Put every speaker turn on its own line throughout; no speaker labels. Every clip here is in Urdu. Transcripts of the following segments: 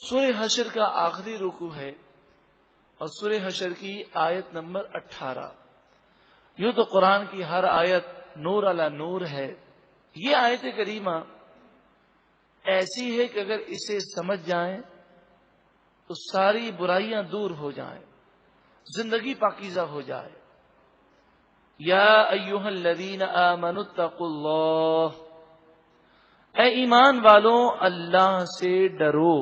سورہ حشر کا آخری رکوع ہے اور سورہ حشر کی آیت نمبر 18۔ یوں تو قرآن کی ہر آیت نور علی نور ہے، یہ آیت کریمہ ایسی ہے کہ اگر اسے سمجھ جائیں تو ساری برائیاں دور ہو جائیں، زندگی پاکیزہ ہو جائے۔ یا ایھا الذین آمنوا اتقوا اللہ، اے ایمان والوں اللہ سے ڈرو۔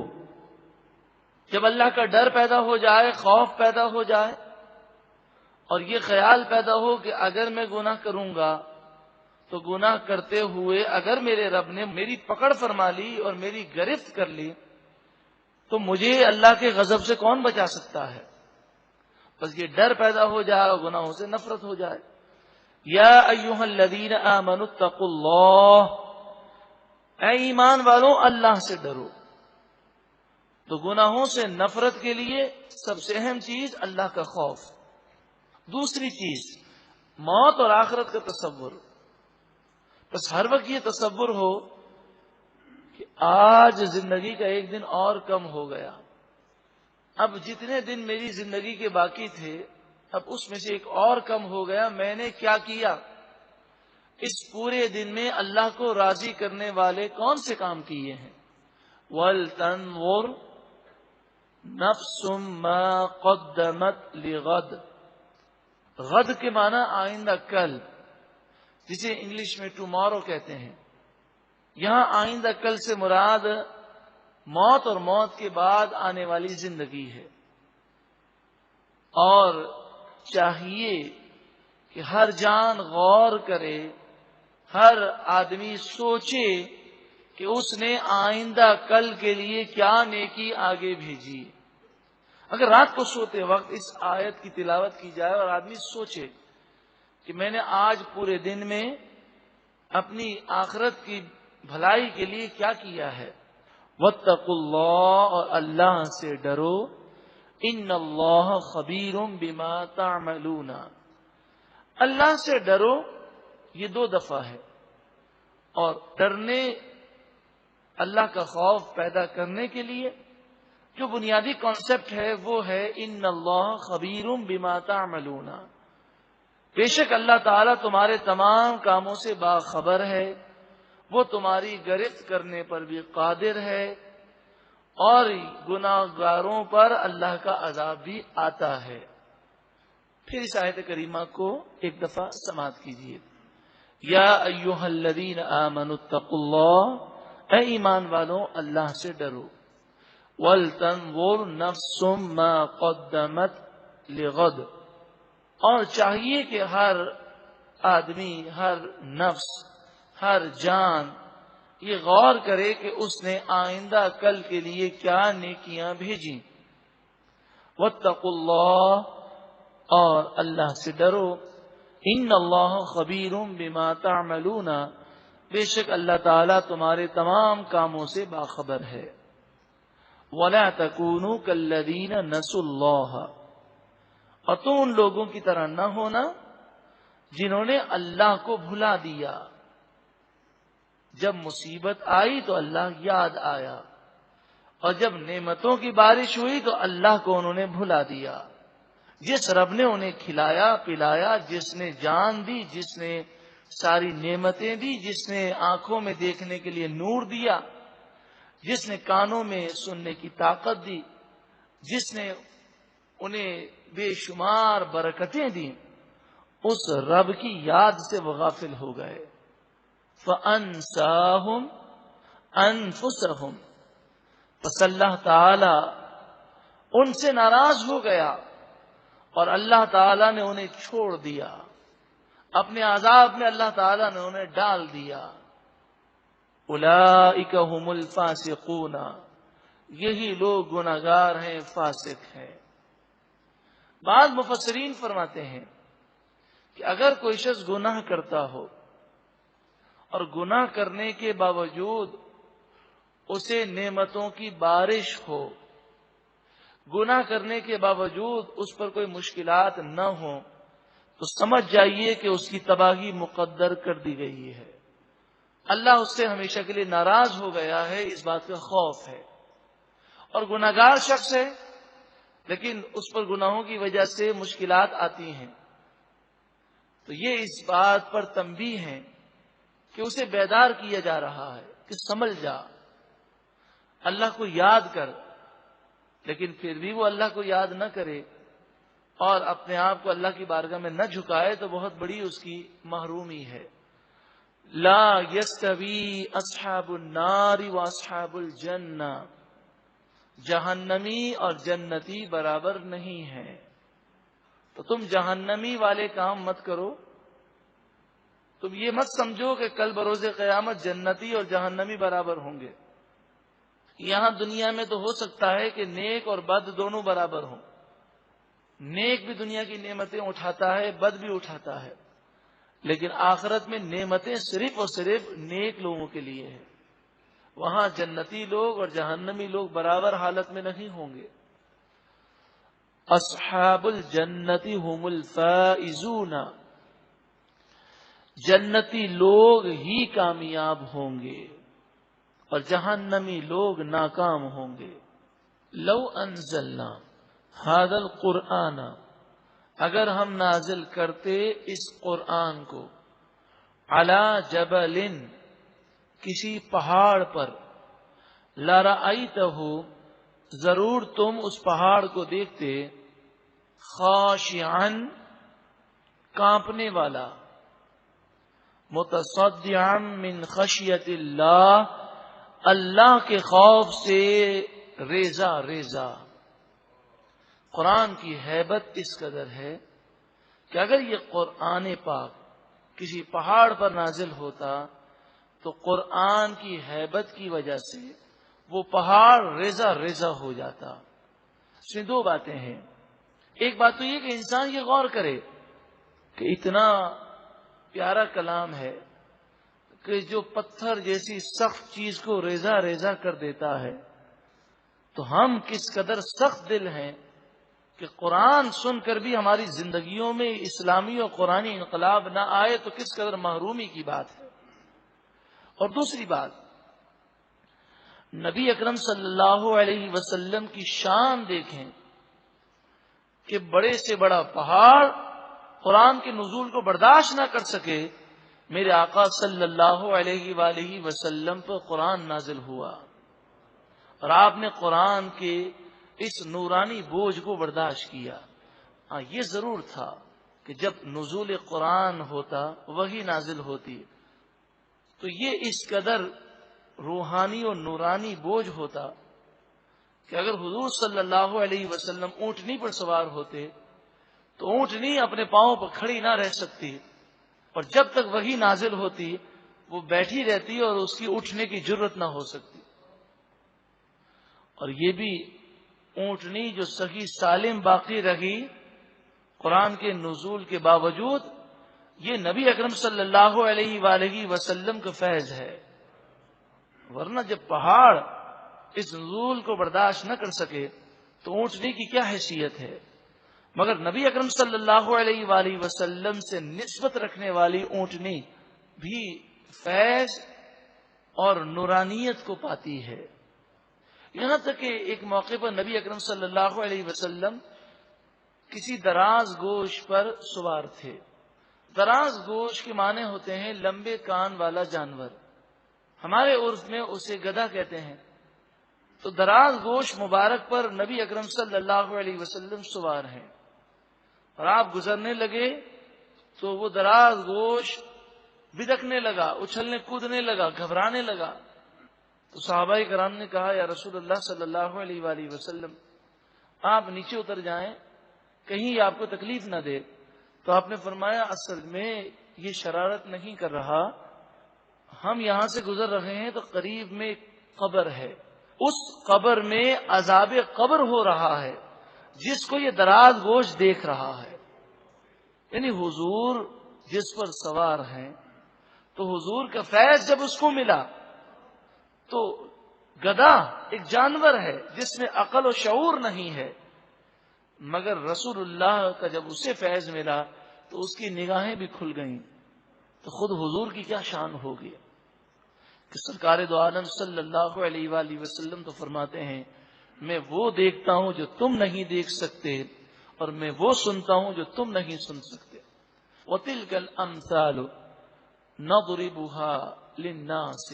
جب اللہ کا ڈر پیدا ہو جائے، خوف پیدا ہو جائے اور یہ خیال پیدا ہو کہ اگر میں گناہ کروں گا تو گناہ کرتے ہوئے اگر میرے رب نے میری پکڑ فرما لی اور میری گرفت کر لی تو مجھے اللہ کے غضب سے کون بچا سکتا ہے؟ بس یہ ڈر پیدا ہو جائے اور گناہوں سے نفرت ہو جائے۔ یا ایھا الذین آمنوا اتقوا اللہ، اے ایمان والوں اللہ سے ڈرو۔ تو گناہوں سے نفرت کے لیے سب سے اہم چیز اللہ کا خوف۔ دوسری چیز موت اور آخرت کا تصور۔ بس ہر وقت یہ تصور ہو کہ آج زندگی کا ایک دن اور کم ہو گیا، اب جتنے دن میری زندگی کے باقی تھے اب اس میں سے ایک اور کم ہو گیا، میں نے کیا کیا؟ اس پورے دن میں اللہ کو راضی کرنے والے کون سے کام کیے ہیں؟ وَلْتَنْظُرْ نَفْسٌ مَا قَدَّمَتْ لِغَدْ، غد کے معنی آئندہ کل، جسے انگلش میں ٹمارو کہتے ہیں۔ یہاں آئندہ کل سے مراد موت اور موت کے بعد آنے والی زندگی ہے، اور چاہیے کہ ہر جان غور کرے، ہر آدمی سوچے کہ اس نے آئندہ کل کے لیے کیا نیکی آگے بھیجی۔ اگر رات کو سوتے وقت اس آیت کی تلاوت کی جائے اور آدمی سوچے کہ میں نے آج پورے دن میں اپنی آخرت کی بھلائی کے لیے کیا کیا ہے۔ واتقوا اللہ، اور اللہ سے ڈرو، ان اللہ خبیر بما تعملون، اللہ سے ڈرو یہ 2 دفعہ ہے، اور ڈرنے اللہ کا خوف پیدا کرنے کے لیے جو بنیادی کانسیپٹ ہے وہ ہے ان اللہ خبیر بما تعملون، بے شک اللہ تعالیٰ تمہارے تمام کاموں سے باخبر ہے، وہ تمہاری گرفت کرنے پر بھی قادر ہے، اور گناہ گاروں پر اللہ کا عذاب بھی آتا ہے۔ پھر اس آیت کریمہ کو ایک دفعہ سماعت کیجیے۔ یا ایھا الذین آمنوا اتقوا اللہ، اے ایمان والوں اللہ سے ڈرو۔ وَلْتَنْظُرْ نَفْسٌ مَا قَدَّمَتْ لِغَدْ، اور چاہیے کہ ہر آدمی، ہر نفس، ہر جان یہ غور کرے کہ اس نے آئندہ کل کے لیے کیا نیکیاں بھیجیں۔ واتقوا اللہ، اور اللہ سے ڈرو، ان اللہ خبیر بما تعملون، بے شک اللہ تعالیٰ تمہارے تمام کاموں سے باخبر ہے۔ وَلَا تَكُونُوا كَالَّذِينَ نَسُوا اللَّهَ، اور تم ان لوگوں کی طرح نہ ہونا جنہوں نے اللہ کو بھلا دیا۔ جب مصیبت آئی تو اللہ یاد آیا، اور جب نعمتوں کی بارش ہوئی تو اللہ کو انہوں نے بھلا دیا۔ جس رب نے انہیں کھلایا پلایا، جس نے جان دی، جس نے ساری نعمتیں دی، جس نے آنکھوں میں دیکھنے کے لیے نور دیا، جس نے کانوں میں سننے کی طاقت دی، جس نے انہیں بے شمار برکتیں دی، اس رب کی یاد سے وہ غافل ہو گئے۔ فَأَنْسَاهُمْ أَنفُسَهُمْ، پس اللہ تعالی ان سے ناراض ہو گیا اور اللہ تعالی نے انہیں چھوڑ دیا، اپنے عذاب میں اللہ تعالی نے انہیں ڈال دیا۔ اولئک هم الفاسقون، یہی لوگ گناہگار ہیں، فاسق ہیں۔ بعض مفسرین فرماتے ہیں کہ اگر کوئی شخص گناہ کرتا ہو اور گناہ کرنے کے باوجود اسے نعمتوں کی بارش ہو، گناہ کرنے کے باوجود اس پر کوئی مشکلات نہ ہوں، تو سمجھ جائیے کہ اس کی تباہی مقدر کر دی گئی ہے، اللہ اس سے ہمیشہ کے لیے ناراض ہو گیا ہے، اس بات کا خوف ہے۔ اور گناہگار شخص ہے لیکن اس پر گناہوں کی وجہ سے مشکلات آتی ہیں، تو یہ اس بات پر تنبیہ ہے کہ اسے بیدار کیا جا رہا ہے کہ سنبھل جا، اللہ کو یاد کر، لیکن پھر بھی وہ اللہ کو یاد نہ کرے اور اپنے آپ کو اللہ کی بارگاہ میں نہ جھکائے تو بہت بڑی اس کی محرومی ہے۔ لا یستوی اصحاب النار و اصحاب الجنہ، جہنمی اور جنتی برابر نہیں ہیں، تو تم جہنمی والے کام مت کرو، تم یہ مت سمجھو کہ کل بروز قیامت جنتی اور جہنمی برابر ہوں گے۔ یہاں دنیا میں تو ہو سکتا ہے کہ نیک اور بد دونوں برابر ہوں، نیک بھی دنیا کی نعمتیں اٹھاتا ہے، بد بھی اٹھاتا ہے، لیکن آخرت میں نعمتیں صرف اور صرف نیک لوگوں کے لیے ہیں، وہاں جنتی لوگ اور جہنمی لوگ برابر حالت میں نہیں ہوں گے۔ اصحاب الجنتی هم الفائزون، جنتی لوگ ہی کامیاب ہوں گے اور جہنمی لوگ ناکام ہوں گے۔ لو انزلنا هذا القرآن، اگر ہم نازل کرتے اس قرآن کو، علی جبل، کسی پہاڑ پر، لرأیتہ، ضرور تم اس پہاڑ کو دیکھتے، خاشعا، کانپنے والا، متصدعا من خشیت اللہ، اللہ کے خوف سے ریزہ ریزہ۔ قرآن کی ہیبت اس قدر ہے کہ اگر یہ قرآن پاک کسی پہاڑ پر نازل ہوتا تو قرآن کی ہیبت کی وجہ سے وہ پہاڑ ریزہ ریزہ ہو جاتا۔ اس میں دو باتیں ہیں، ایک بات تو یہ کہ انسان یہ غور کرے کہ اتنا پیارا کلام ہے کہ جو پتھر جیسی سخت چیز کو ریزہ ریزہ کر دیتا ہے، تو ہم کس قدر سخت دل ہیں کہ قرآن سن کر بھی ہماری زندگیوں میں اسلامی اور قرآنی انقلاب نہ آئے تو کس قدر محرومی کی بات ہے۔ اور دوسری بات، نبی اکرم صلی اللہ علیہ وسلم کی شان دیکھیں کہ بڑے سے بڑا پہاڑ قرآن کے نزول کو برداشت نہ کر سکے، میرے آقا صلی اللہ علیہ وآلہ وسلم پر قرآن نازل ہوا اور آپ نے قرآن کے اس نورانی بوجھ کو برداشت کیا۔ ہاں، یہ ضرور تھا کہ جب نزول قرآن ہوتا، وہی نازل ہوتی، تو یہ اس قدر روحانی اور نورانی بوجھ ہوتا کہ اگر حضور صلی اللہ علیہ وسلم اونٹنی پر سوار ہوتے تو اونٹنی اپنے پاؤں پر کھڑی نہ رہ سکتی، اور جب تک وہی نازل ہوتی وہ بیٹھی رہتی اور اس کی اٹھنے کی جرت نہ ہو سکتی۔ اور یہ بھی اونٹنی جو صحیح سالم باقی رہی قرآن کے نزول کے باوجود، یہ نبی اکرم صلی اللہ علیہ وآلہ وسلم کا فیض ہے، ورنہ جب پہاڑ اس نزول کو برداشت نہ کر سکے تو اونٹنی کی کیا حیثیت ہے۔ مگر نبی اکرم صلی اللہ علیہ وآلہ وسلم سے نسبت رکھنے والی اونٹنی بھی فیض اور نورانیت کو پاتی ہے، یہاں تک کہ ایک موقع پر نبی اکرم صلی اللہ علیہ وسلم کسی دراز گوش پر سوار تھے۔ دراز گوش کے معنی ہوتے ہیں لمبے کان والا جانور، ہمارے عرف میں اسے گدھا کہتے ہیں۔ تو دراز گوش مبارک پر نبی اکرم صلی اللہ علیہ وسلم سوار ہیں اور آپ گزرنے لگے تو وہ دراز گوش بدکنے لگا، اچھلنے کودنے لگا، گھبرانے لگا۔ تو صحابہ کرام نے کہا، یا رسول اللہ صلی اللہ علیہ وآلہ وسلم، آپ نیچے اتر جائیں، کہیں آپ کو تکلیف نہ دے۔ تو آپ نے فرمایا، اصل میں یہ شرارت نہیں کر رہا، ہم یہاں سے گزر رہے ہیں تو قریب میں ایک قبر ہے، اس قبر میں عذاب قبر ہو رہا ہے جس کو یہ دراز گوش دیکھ رہا ہے۔ یعنی حضور جس پر سوار ہیں تو حضور کا فیض جب اس کو ملا تو گدھا ایک جانور ہے جس میں عقل و شعور نہیں ہے، مگر رسول اللہ کا جب اسے فیض ملا تو اس کی نگاہیں بھی کھل گئیں، تو خود حضور کی کیا شان ہوگی کہ سرکار دو عالم صلی اللہ علیہ وآلہ وسلم تو فرماتے ہیں، میں وہ دیکھتا ہوں جو تم نہیں دیکھ سکتے، اور میں وہ سنتا ہوں جو تم نہیں سن سکتے۔ وَتِلْكَ الْأَمْثَالُ نَضْرِبُهَا لِلنَّاسِ،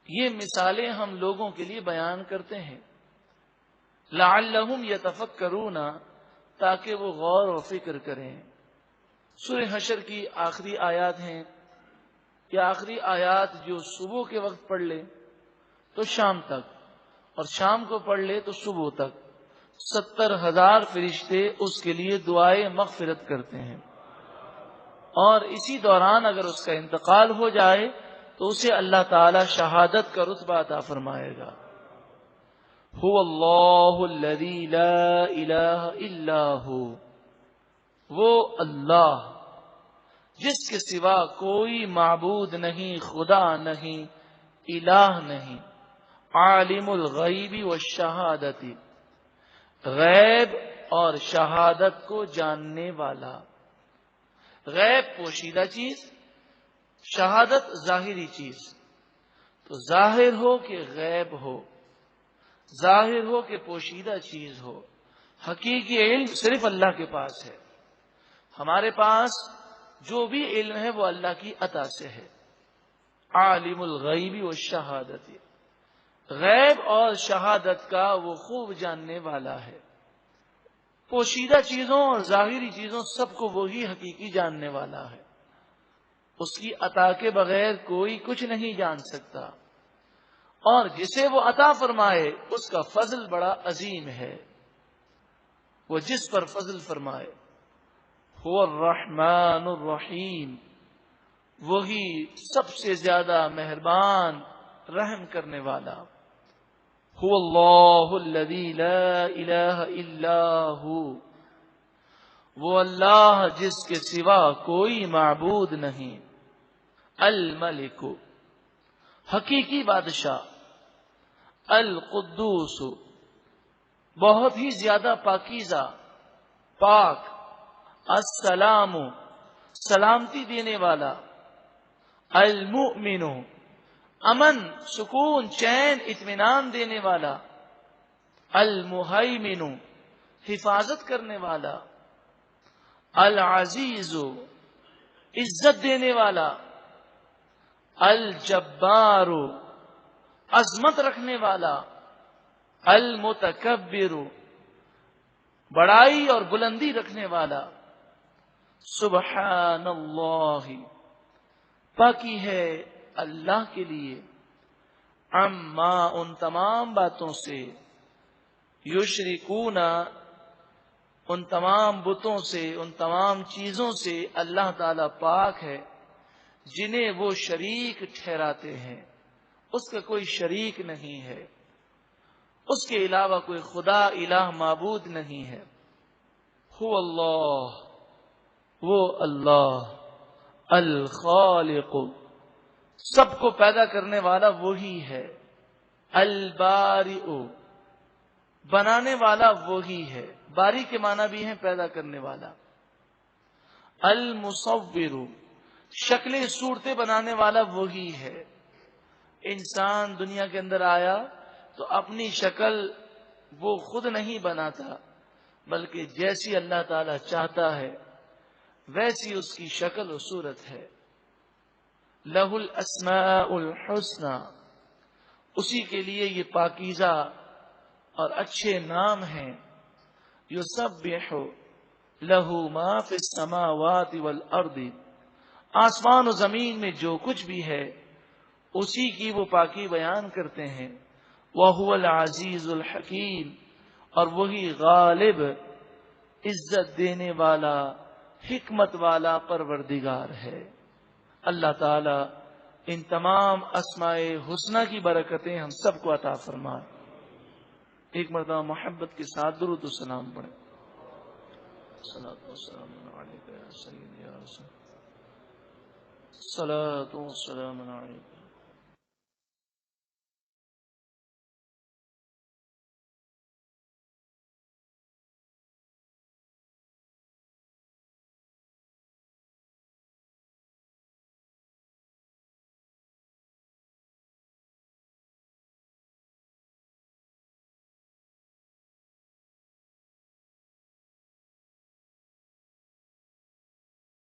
یہ مثالیں ہم لوگوں کے لیے بیان کرتے ہیں، لَعَلَّهُمْ يَتَفَكَّرُونَ، تاکہ وہ غور و فکر کریں۔ سورہ حشر کی آخری آیات ہیں، یہ آخری آیات جو صبح کے وقت پڑھ لے تو شام تک، اور شام کو پڑھ لے تو صبح تک 70,000 فرشتے اس کے لیے دعائے مغفرت کرتے ہیں، اور اسی دوران اگر اس کا انتقال ہو جائے تو اسے اللہ تعالی شہادت کا رتبہ عطا فرمائے گا۔ هو اللہ الذی لا الہ الا ہو، وہ اللہ جس کے سوا کوئی معبود نہیں، خدا نہیں، الہ نہیں، عالم الغیب والشہادت، غیب اور شہادت کو جاننے والا۔ غیب پوشیدہ چیز، شہادت ظاہری چیز، تو ظاہر ہو کہ غیب ہو، ظاہر ہو کہ پوشیدہ چیز ہو۔ حقیقی علم صرف اللہ کے پاس ہے، ہمارے پاس جو بھی علم ہے وہ اللہ کی عطا سے ہے۔ عالم الغیب والشہادت، غیب اور شہادت کا وہ خوب جاننے والا ہے۔ پوشیدہ چیزوں اور ظاہری چیزوں سب کو وہی حقیقی جاننے والا ہے، اس کی عطا کے بغیر کوئی کچھ نہیں جان سکتا، اور جسے وہ عطا فرمائے اس کا فضل بڑا عظیم ہے، وہ جس پر فضل فرمائے۔ هو الرحمن الرحیم، وہی سب سے زیادہ مہربان رحم کرنے والا۔ هو اللہ الذی لا الہ الا ہو، وہ اللہ جس کے سوا کوئی معبود نہیں۔ الملک، حقیقی بادشاہ، القدوس، بہت ہی زیادہ پاکیزہ، پاک، السلام، سلامتی دینے والا، المؤمن، امن، سکون، چین، اطمینان دینے والا، المہیمن، حفاظت کرنے والا، العزیز، عزت دینے والا، الجبار، عظمت رکھنے والا، المتکبر، بڑائی اور بلندی رکھنے والا۔ سبحان اللہ، پاکی ہے اللہ کے لیے، عما، ان تمام باتوں سے، یشرکون، ان تمام بتوں سے، ان تمام چیزوں سے اللہ تعالی پاک ہے جنہیں وہ شریک ٹھہراتے ہیں۔ اس کا کوئی شریک نہیں ہے، اس کے علاوہ کوئی خدا، الہ، معبود نہیں ہے۔ هو اللہ، وہ اللہ، الخالق، سب کو پیدا کرنے والا وہی ہے، البارئ، بنانے والا وہی ہے، باری کے معنی بھی ہیں پیدا کرنے والا، المصور، شکلیں صورتیں بنانے والا وہی ہے۔ انسان دنیا کے اندر آیا تو اپنی شکل وہ خود نہیں بناتا، بلکہ جیسی اللہ تعالی چاہتا ہے ویسی اس کی شکل و صورت ہے۔ لہ الاسماء الحسنی، اسی کے لیے یہ پاکیزہ اور اچھے نام ہیں۔ یسبح لہ ما فی السماوات والارض، آسمان و زمین میں جو کچھ بھی ہے اسی کی وہ پاکی بیان کرتے ہیں۔ وَهُوَ الْعَزِيزُ الْحَكِيمُ، اور وہی غالب، عزت دینے والا، حکمت والا پروردگار ہے۔ اللہ تعالی ان تمام اسماء حسنہ کی برکتیں ہم سب کو عطا فرمائے۔ ایک مرتبہ محبت کے ساتھ درود و سلام پڑھیں۔ صلاۃ والسلام علیک یا سیدی یا رسول، صلاۃ والسلام علیک